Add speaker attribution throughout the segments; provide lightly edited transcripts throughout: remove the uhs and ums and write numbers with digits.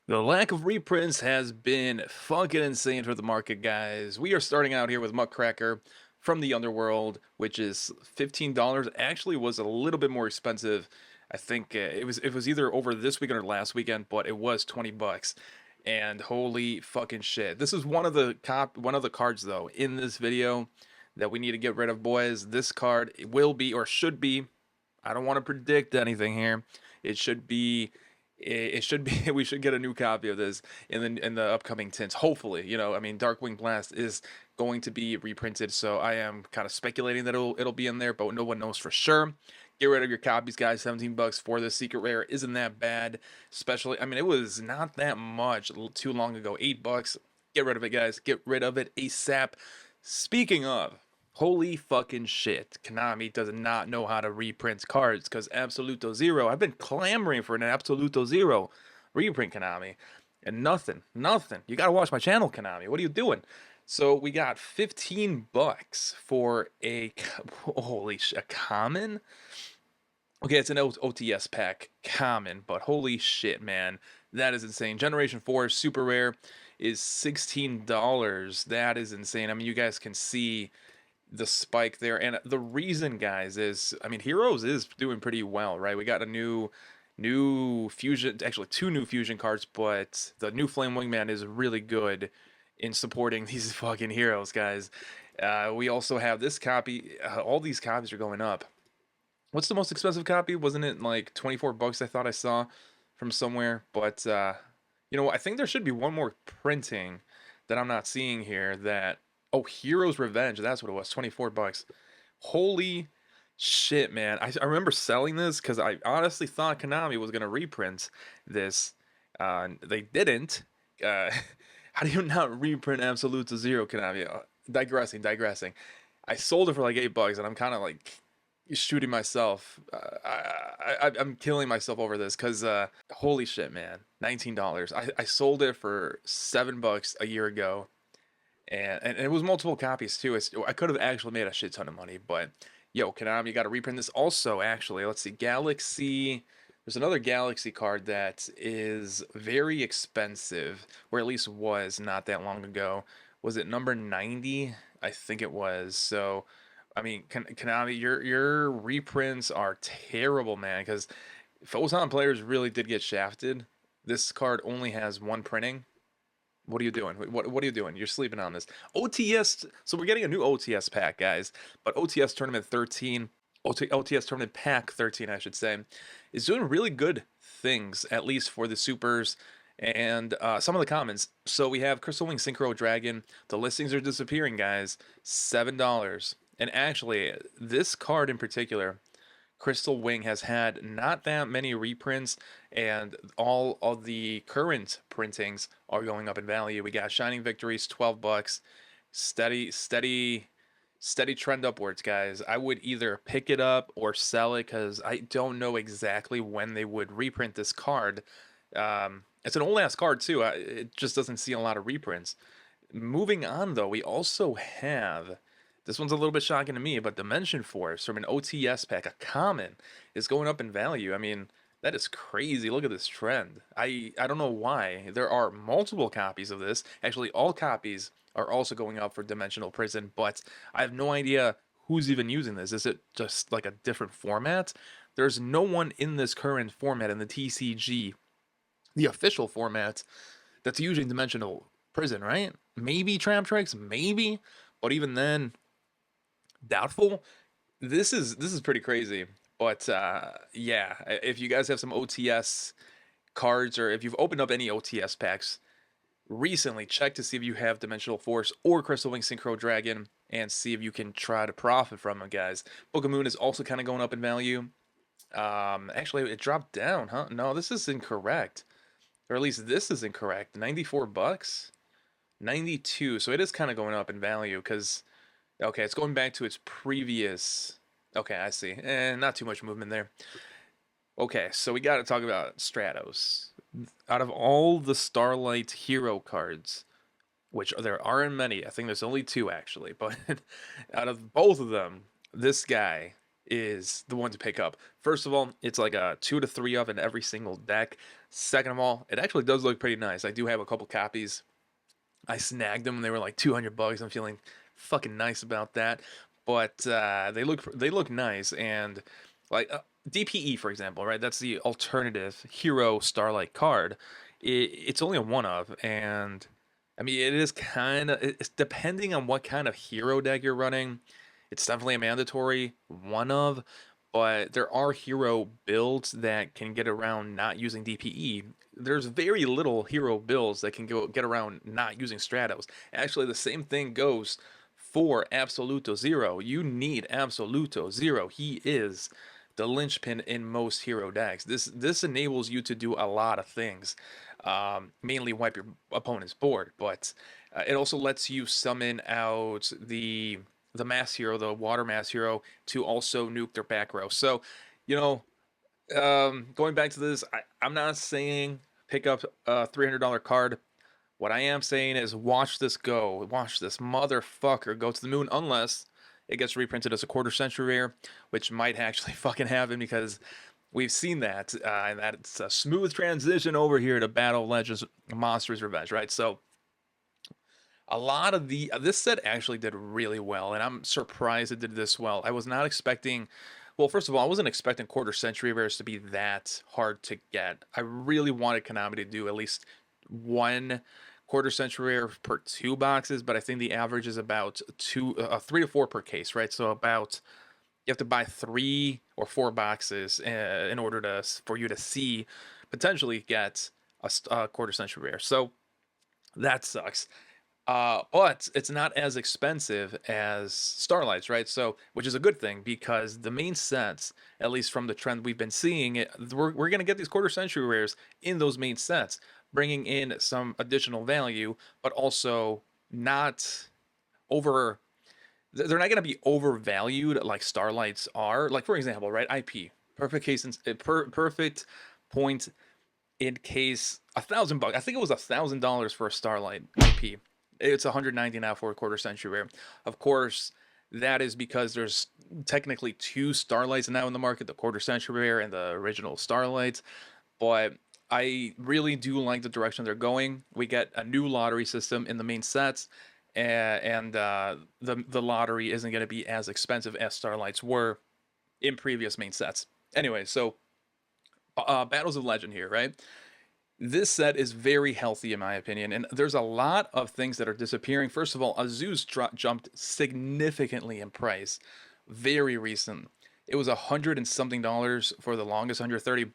Speaker 1: The lack of reprints has been fucking insane for the market, guys. We are starting out here with Muckcracker from the Underworld, which is $15. Actually, was a little bit more expensive. I think it was either over this weekend or last weekend, but it was 20 bucks. And holy fucking shit! This is one of the cards though in this video that we need to get rid of, boys. This card will be or should be. I don't want to predict anything here. It should be it should be we should get a new copy of this in the upcoming tints, hopefully. I mean, Darkwing Blast is going to be reprinted, so I am kind of speculating that it'll be in there, but no one knows for sure. Get rid of your copies, guys. 17 bucks for the secret rare isn't that bad. Especially, I mean, it was not that much too long ago. 8 bucks. Get rid of it, guys. Get rid of it ASAP. Speaking of, holy fucking shit. Konami does not know how to reprint cards because 𝗦𝗦𝗧𝗏. I've been clamoring for an 𝗦𝗦𝗧𝗏 reprint, Konami. And nothing. Nothing. You gotta watch my channel, Konami. What are you doing? So we got 15 bucks for a holy a common. Okay, it's an OTS pack, common, but holy shit, man, that is insane. Generation 4 super rare is $16. That is insane. I mean, you guys can see the spike there, and the reason, guys, is I mean, Heroes is doing pretty well, right? We got a new fusion, actually two new fusion cards, but the new Flame Wingman is really good in supporting these fucking heroes, guys. We also have this copy. All these copies are going up. What's the most expensive copy? Wasn't it like 24 bucks? I thought I saw from somewhere, but I think there should be one more printing that I'm not seeing here. Oh, Heroes Revenge. That's what it was. 24 bucks. Holy shit, man. I remember selling this because I honestly thought Konami was gonna reprint this. They didn't. Uh, how do you not reprint 𝗦𝗦𝗧𝗏, Konami? Digressing. I sold it for like 8 bucks, and I'm kind of like shooting myself. I'm killing myself over this because holy shit, man. $19. I sold it for 7 bucks a year ago, and it was multiple copies too. I could have actually made a shit ton of money, but yo, Konami, you got to reprint this. Also, actually, let's see, Galaxy. There's another Galaxy card that is very expensive, or at least was not that long ago. Was it number 90? I think it was. So, I mean, Konami, your reprints are terrible, man. Because Photon players really did get shafted. This card only has one printing. What are you doing? What are you doing? You're sleeping on this. OTS. So we're getting a new OTS pack, guys. But OTS Tournament 13, OTS Tournament Pack 13, I should say, is doing really good things, at least for the supers and some of the commons. So we have Crystal Wing Synchro Dragon. The listings are disappearing, guys. $7. And actually, this card in particular, Crystal Wing, has had not that many reprints, and all of the current printings are going up in value. We got Shining Victories, 12 bucks. Steady trend upwards, guys. I would either pick it up or sell it because I don't know exactly when they would reprint this card. It's an old ass card too. It just doesn't see a lot of reprints. Moving on, though, we also have, this one's a little bit shocking to me, but Dimension Force from an OTS pack, a common, is going up in value. I mean, that is crazy. Look at this trend. I don't know why. There are multiple copies of this. Actually, all copies are also going up for Dimensional Prison, but I have no idea who's even using this. Is it just like a different format? There's no one in this current format in the TCG, the official format, that's using Dimensional Prison, right? Maybe Trap Tricks, maybe, but even then, doubtful. This is pretty crazy. But yeah, if you guys have some OTS cards, or if you've opened up any OTS packs recently, check to see if you have Dimensional Force or Crystal Wing Synchro Dragon, and see if you can try to profit from them, guys. Book of Moon is also kind of going up in value. Actually, it dropped down, huh? No, this is incorrect, or at least this is incorrect. 94 bucks, 92. So it is kind of going up in value because, okay, it's going back to its previous. Okay, I see. Not too much movement there. Okay, so we got to talk about Stratos. Out of all the Starlight hero cards, which there aren't many, I think there's only two actually, but out of both of them, this guy is the one to pick up. First of all, it's like a 2 to 3 of in every single deck. Second of all, it actually does look pretty nice. I do have a couple copies. I snagged them and they were like 200 bucks. I'm feeling fucking nice about that. But they look nice, and like DPE for example, right? That's the alternative hero Starlight card. It's only a one of, and I mean it is kind of, it's depending on what kind of hero deck you're running. It's definitely a mandatory one of, but there are hero builds that can get around not using DPE. There's very little hero builds that can get around not using Stratos. Actually, the same thing goes for 𝗦𝗨𝗣𝗣𝗅. You need 𝗦𝗨𝗣𝗍. He is the linchpin in most hero decks. This enables you to do a lot of things, mainly wipe your opponent's board, but it also lets you summon out the mass hero, the water mass hero, to also nuke their back row. So, you know, going back to this, I'm not saying pick up a $300 card. What I am saying is watch this go. Watch this motherfucker go to the moon, unless it gets reprinted as a quarter century rare, which might actually fucking happen because we've seen that, and that's a smooth transition over here to Battle of Legends Monsters Revenge, right? So a lot of this set actually did really well, and I'm surprised it did this well. I was not expecting, well, first of all, I wasn't expecting quarter century rares to be that hard to get. I really wanted Konami to do at least one quarter century rare per 2 boxes, but I think the average is about 3 to 4 per case, right? So about, you have to buy 3 or 4 boxes in order for you to see potentially get a quarter century rare. So that sucks. But it's not as expensive as Starlights, right? So, which is a good thing because the main sets, at least from the trend we've been seeing, we're going to get these quarter century rares in those main sets, bringing in some additional value, but also not over. They're not going to be overvalued like Starlights are. Like for example, right? IP, perfect case, perfect point in case $1,000. I think it was $1,000 for a Starlight IP. It's 190 now for a quarter century rare. Of course, that is because there's technically 2 Starlights now in the market, the quarter century rare and the original Starlights. But I really do like the direction they're going. We get a new lottery system in the main sets, and the lottery isn't going to be as expensive as Starlights were in previous main sets. Anyway, so Battles of Legend here, right? This set is very healthy in my opinion, and there's a lot of things that are disappearing. First of all, Azu's jumped significantly in price. Very recent. It was $100 and something for the longest, 130.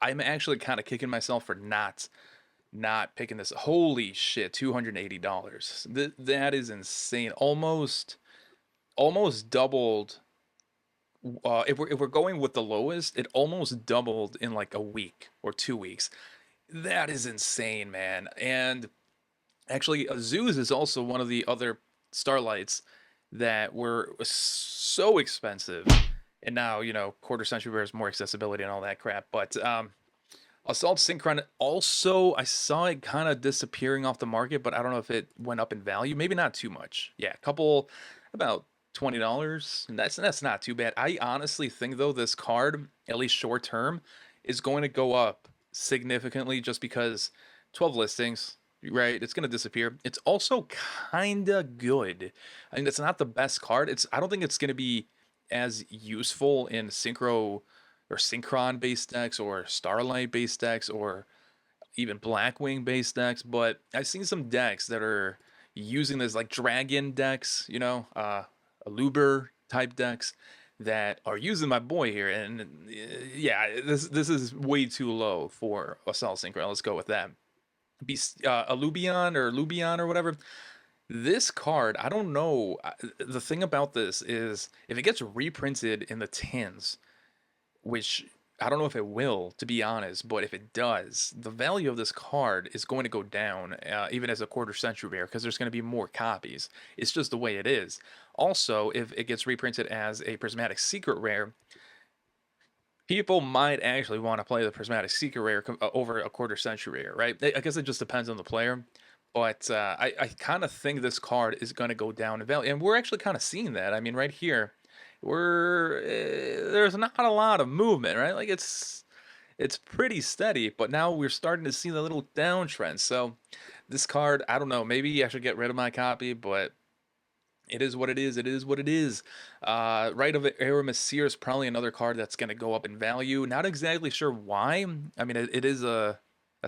Speaker 1: I'm actually kind of kicking myself for not picking this. Holy shit, $280. That is insane. Almost doubled. If we're going with the lowest, it almost doubled in like a week or 2 weeks. That is insane, man. And actually, Azu's is also one of the other Starlights that were so expensive. And now, you know, quarter century rares, more accessibility and all that crap. But Assault Synchron also, I saw it kind of disappearing off the market, but I don't know if it went up in value. Maybe not too much. Yeah, a couple, about $20. And that's not too bad. I honestly think, though, this card, at least short term, is going to go up significantly just because 12 listings, right? It's going to disappear. It's also kind of good. I mean, it's not the best card. I don't think it's going to be as useful in synchro or synchron based decks or starlight based decks or even blackwing based decks, but I've seen some decks that are using this, like dragon decks, you know, Aluber type decks that are using my boy here, and yeah, this is way too low for Assault Synchron. Let's go with that. Alubion or Lubion or whatever. This card, I don't know. The thing about this is if it gets reprinted in the tins, which I don't know if it will, to be honest, but if it does, the value of this card is going to go down, even as a quarter century rare, because there's going to be more copies. It's just the way it is. Also, if it gets reprinted as a Prismatic Secret rare, people might actually want to play the Prismatic Secret rare over a quarter century rare, right? I guess it just depends on the player. But I kind of think this card is going to go down in value. And we're actually kind of seeing that. I mean, right here, there's not a lot of movement, right? Like it's pretty steady, but now we're starting to see the little downtrend. So this card, I don't know, maybe I should get rid of my copy, but it is what it is. It is what it is. Right of 𝗦𝗦𝗧𝗧 is probably another card that's going to go up in value. Not exactly sure why. I mean, it is a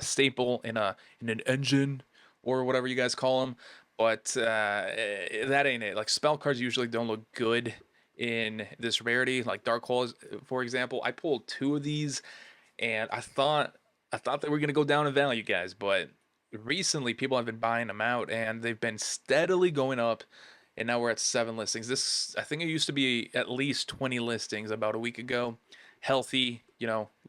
Speaker 1: staple in an engine or whatever you guys call them, but that ain't it. Like spell cards usually don't look good in this rarity. Like Dark Hole, for example, I pulled two of these, and I thought they were going to go down in value, guys, but recently people have been buying them out, and they've been steadily going up, and now we're at 7 listings. This, I think it used to be at least 20 listings about a week ago, healthy,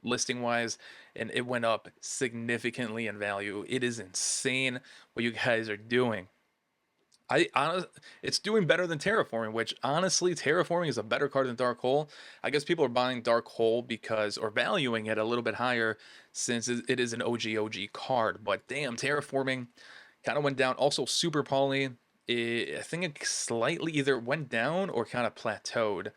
Speaker 1: listing wise, and it went up significantly in value. It is insane what you guys are doing. It's doing better than terraforming, which honestly, terraforming is a better card than Dark Hole. I guess people are buying Dark Hole because, or valuing it a little bit higher, since it is an OG card. But damn, terraforming kind of went down. Also, Super Poly, I think it slightly either went down or kind of plateaued.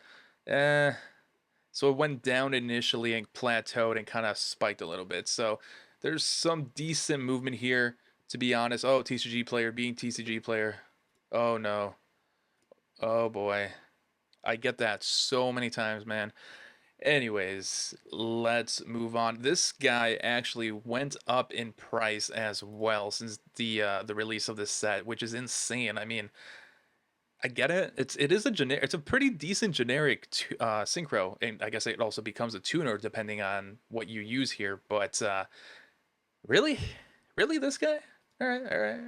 Speaker 1: So it went down initially and plateaued and kind of spiked a little bit. So there's some decent movement here, to be honest. Oh, TCG player being TCG player. Oh no. Oh boy. I get that so many times, man. Anyways, let's move on. This guy actually went up in price as well since the release of this set, which is insane. I mean, I get it. It's a pretty decent generic synchro, and I guess it also becomes a tuner depending on what you use here. But really, really, this guy? All right, all right.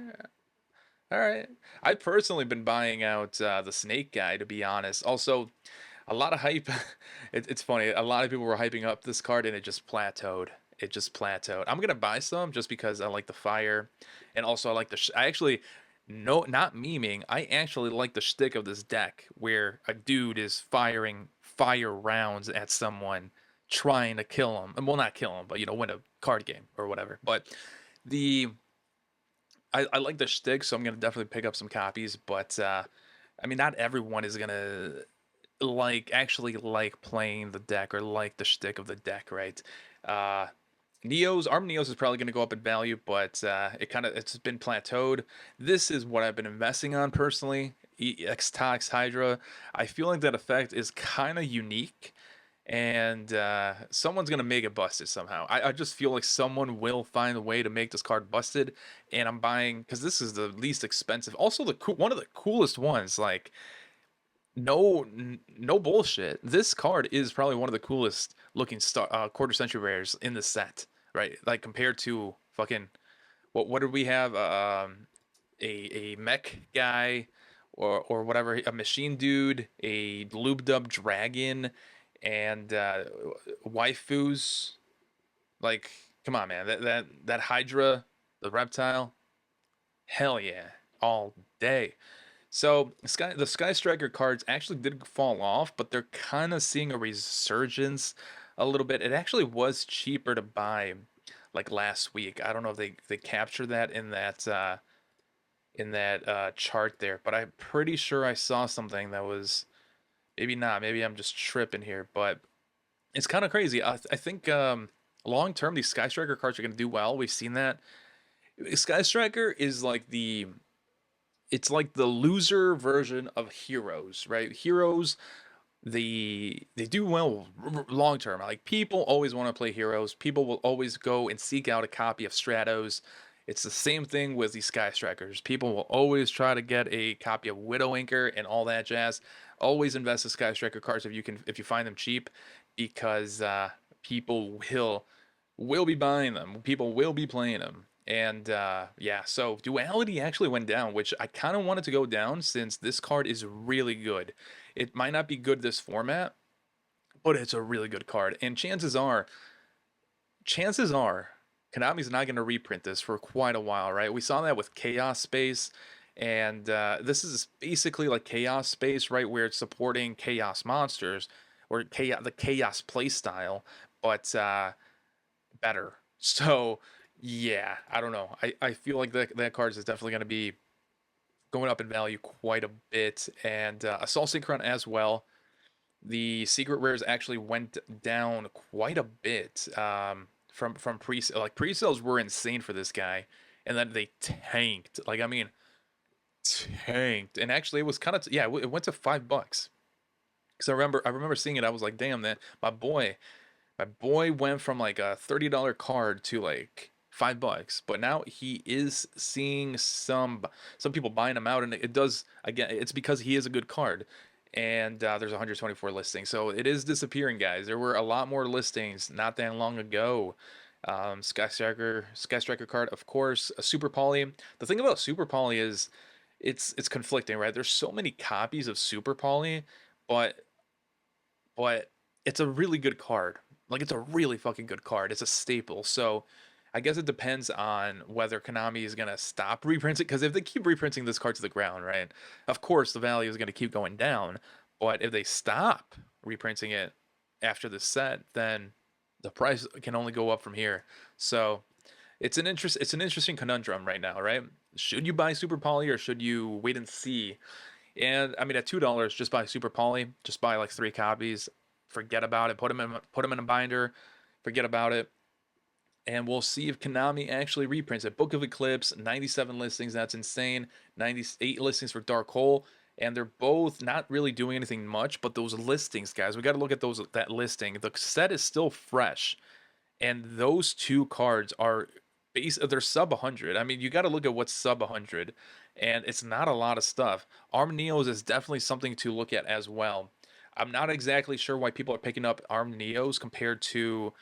Speaker 1: All right. I've personally been buying out the snake guy, to be honest. Also, a lot of hype. It's funny. A lot of people were hyping up this card, and it just plateaued. It just plateaued. I'm gonna buy some just because I like the fire, and also I like the. I actually, no, not memeing. I actually like the shtick of this deck, where a dude is firing fire rounds at someone, trying to kill him. And well, not kill him, but win a card game or whatever. But the I like the shtick, so I'm gonna definitely pick up some copies. But I mean, not everyone is gonna actually like playing the deck or like the shtick of the deck, right? Uh, Arm Neos is probably gonna go up in value, but it's been plateaued. This is what I've been investing on personally. 𝗦𝗦𝗧𝗧. I feel like that effect is kind of unique, and someone's gonna make it busted somehow. I just feel like someone will find a way to make this card busted, and I'm buying because this is the least expensive, also one of the coolest ones. Like, no bullshit, this card is probably one of the coolest looking quarter century rares in the set, right? Like compared to fucking what did we have, a mech guy, or whatever, a machine dude, a lubed up dragon, and waifus. Like, come on, man. That Hydra, the reptile, hell yeah, all day. So the Sky Striker cards actually did fall off, but they're kind of seeing a resurgence a little bit. It actually was cheaper to buy like last week. I don't know if they captured that in that chart there, but I'm pretty sure I saw something that was, maybe not. Maybe I'm just tripping here, but it's kind of crazy. I think long term these Sky Striker cards are going to do well. We've seen that. Sky Striker is like it's like the loser version of Heroes, right? Heroes, they do well long term. Like, people always want to play Heroes. People will always go and seek out a copy of Stratos. It's the same thing with these Sky Strikers. People will always try to get a copy of Widowmaker and all that jazz. Always invest in Sky Striker cards if you find them cheap, because people will be buying them. People will be playing them. And yeah, so Duality actually went down, which I kind of wanted to go down since this card is really good. It might not be good this format, but it's a really good card. And chances are, Konami's not going to reprint this for quite a while, right? We saw that with Chaos Space, and this is basically like Chaos Space, right, where it's supporting Chaos monsters, or the Chaos playstyle, but better. So yeah, I don't know. I feel like that card is definitely going to be going up in value quite a bit, and Assault Synchron as well. the secret rares actually went down quite a bit from pre-sales were insane for this guy, and then they tanked. Like I mean, tanked. And actually, it was kind of yeah, it went to $5. Because I remember seeing it. I was like, damn, that my boy went from like a $30 card to like $5. But now he is seeing some people buying him out, and it does again. It's because he is a good card, and there's 124 listings, so it is disappearing, guys. There were a lot more listings not that long ago. Sky Striker card, of course. A Super Poly. The thing about Super Poly is it's conflicting, right? There's so many copies of Super Poly, but but it's a really good card. Like it's a really fucking good card. It's a staple. So I guess it depends on whether Konami is gonna stop reprinting. Because if they keep reprinting this card to the ground, right? Of course the value is gonna keep going down. But if they stop reprinting it after the set, then the price can only go up from here. So it's an interesting conundrum right now, right? Should you buy Super Poly or should you wait and see? And I mean, at $2, just buy Super Poly. Just buy like 3 copies. Forget about it. Put them in a binder. Forget about it. And we'll see if Konami actually reprints it. Book of Eclipse, 97 listings. That's insane. 98 listings for Dark Hole. And they're both not really doing anything much, but those listings, guys, we got to look at that listing. The set is still fresh, and those 2 cards are they're sub 100. I mean, you got to look at what's sub 100, and it's not a lot of stuff. Arm Neos is definitely something to look at as well. I'm not exactly sure why people are picking up Arm Neos compared to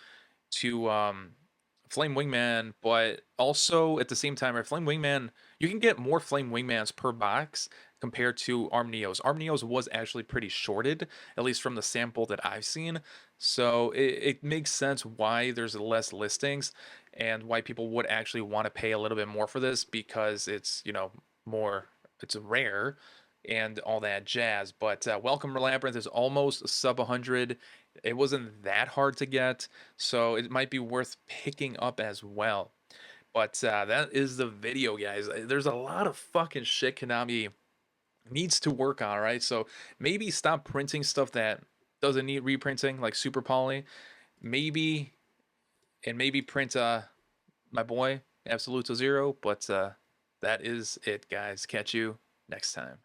Speaker 1: Flame Wingman, but also at the same time, or Flame Wingman, you can get more Flame Wingmans per box compared to Arm Neos. Arm Neos was actually pretty shorted, at least from the sample that I've seen. So it makes sense why there's less listings and why people would actually want to pay a little bit more for this, because it's, more, it's rare and all that jazz. But Welcome Labyrinth is almost sub 100. It wasn't that hard to get, so it might be worth picking up as well. But that is the video, guys. There's a lot of fucking shit Konami needs to work on, right? So maybe stop printing stuff that doesn't need reprinting, like Super Poly. Maybe, and maybe print my boy 𝗦𝗨𝗣𝗣𝗣𝗧. But that is it, guys. Catch you next time.